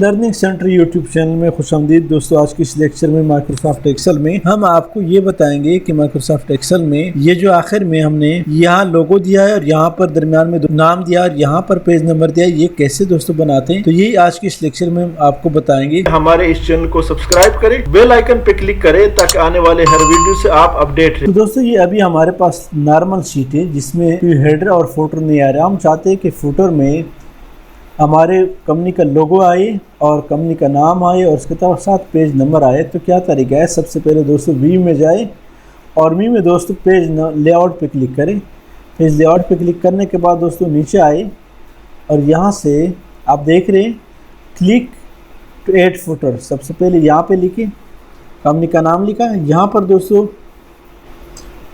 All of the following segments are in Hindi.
लर्निंग सेंटर यूट्यूब चैनल में खुशामदीद दोस्तों। आज की इस लेक्चर में माइक्रोसॉफ्ट एक्सेल में हम आपको ये बताएंगे कि माइक्रोसॉफ्ट एक्सेल में ये जो आखिर में हमने यहाँ लोगो दिया है और यहाँ पर दरमियान में नाम दिया और यहाँ पर पेज नंबर दिया है, ये कैसे दोस्तों बनाते हैं, तो ये आज की इस लेक्चर में हम आपको बताएंगे। हमारे इस चैनल को सब्सक्राइब करें, बेल आइकन पे क्लिक करें ताकि आने वाले हर वीडियो से आप अपडेट रहें। तो दोस्तों ये अभी हमारे पास नॉर्मल शीट है जिसमें हेडर और फुटर नहीं आ रहा। हम चाहते हैं कि फुटर में हमारे कंपनी का लोगो आए और कंपनी का नाम आए और उसके साथ पेज नंबर आए। तो क्या तरीका है, सबसे पहले दोस्तों व्यू में जाए और व्यू में दोस्तों पेज लेआउट पे क्लिक करें। पेज लेआउट पे क्लिक करने के बाद दोस्तों नीचे आए और यहाँ से आप देख रहे हैं क्लिक टू ऐड फुटर। सबसे पहले यहाँ पे लिखे, कंपनी का नाम लिखा। यहाँ पर दोस्तों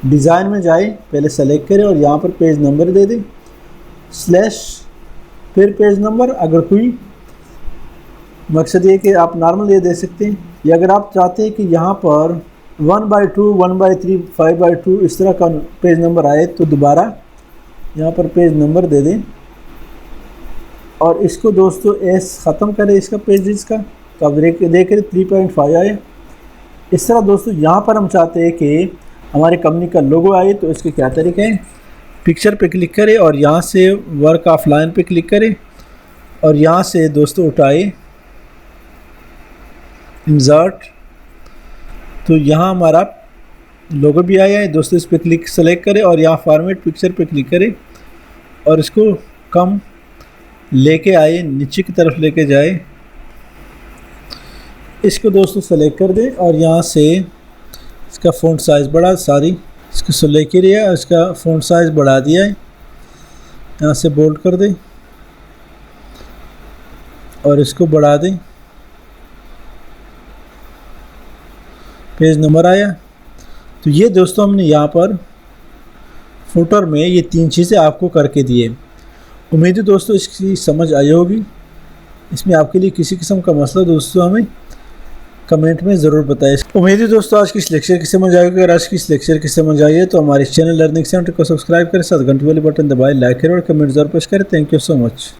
डिज़ाइन में जाए, पहले सेलेक्ट करें और यहाँ पर पेज नंबर दे दें स्लैश फिर पेज नंबर। अगर कोई मकसद ये कि आप नॉर्मल ये दे सकते हैं, या अगर आप चाहते हैं कि यहाँ पर 1/2, 1/3, 5/2 इस तरह का पेज नंबर आए तो दोबारा यहाँ पर पेज नंबर दे दें और इसको दोस्तों एस ख़त्म करें इसका पेजेस का। तो आप देख रहे 3.5 आए। इस तरह दोस्तों यहाँ पर हम चाहते हैं कि हमारी कंपनी का लोगो आए, तो इसके क्या तरीके हैं, पिक्चर पे क्लिक करें और यहाँ से वर्क ऑफलाइन पे क्लिक करें और यहाँ से दोस्तों उठाए इंसर्ट। तो यहाँ हमारा लोगो भी आया है दोस्तों। इस पे क्लिक सेलेक्ट करें और यहाँ फॉर्मेट पिक्चर पे क्लिक करें और इसको कम लेके आए, नीचे की तरफ लेके जाए। इसको दोस्तों सेलेक्ट कर दें और यहाँ से इसका फ़ॉन्ट साइज़ बढ़ा, इसको सेलेक्ट किया, इसका फ़ॉन्ट साइज़ बढ़ा दिया है, यहाँ से बोल्ड कर दें और इसको बढ़ा दें। पेज नंबर आया। तो ये दोस्तों हमने यहाँ पर फुटर में ये 3 चीज़ें आपको करके दिए। उम्मीद है दोस्तों इसकी समझ आई होगी। इसमें आपके लिए किसी किस्म का मसला दोस्तों हमें कमेंट में ज़रूर बताएं। उम्मीद है दोस्तों आज की इस लेक्चर की समझ आएगी। अगर आज की इस लेक्चर की समझ आई है तो हमारे चैनल लर्निंग सेंटर को सब्सक्राइब करें, साथ घंटी वाली बटन दबाएं, लाइक करें और कमेंट ज़रूर पेश करें। Thank you so much.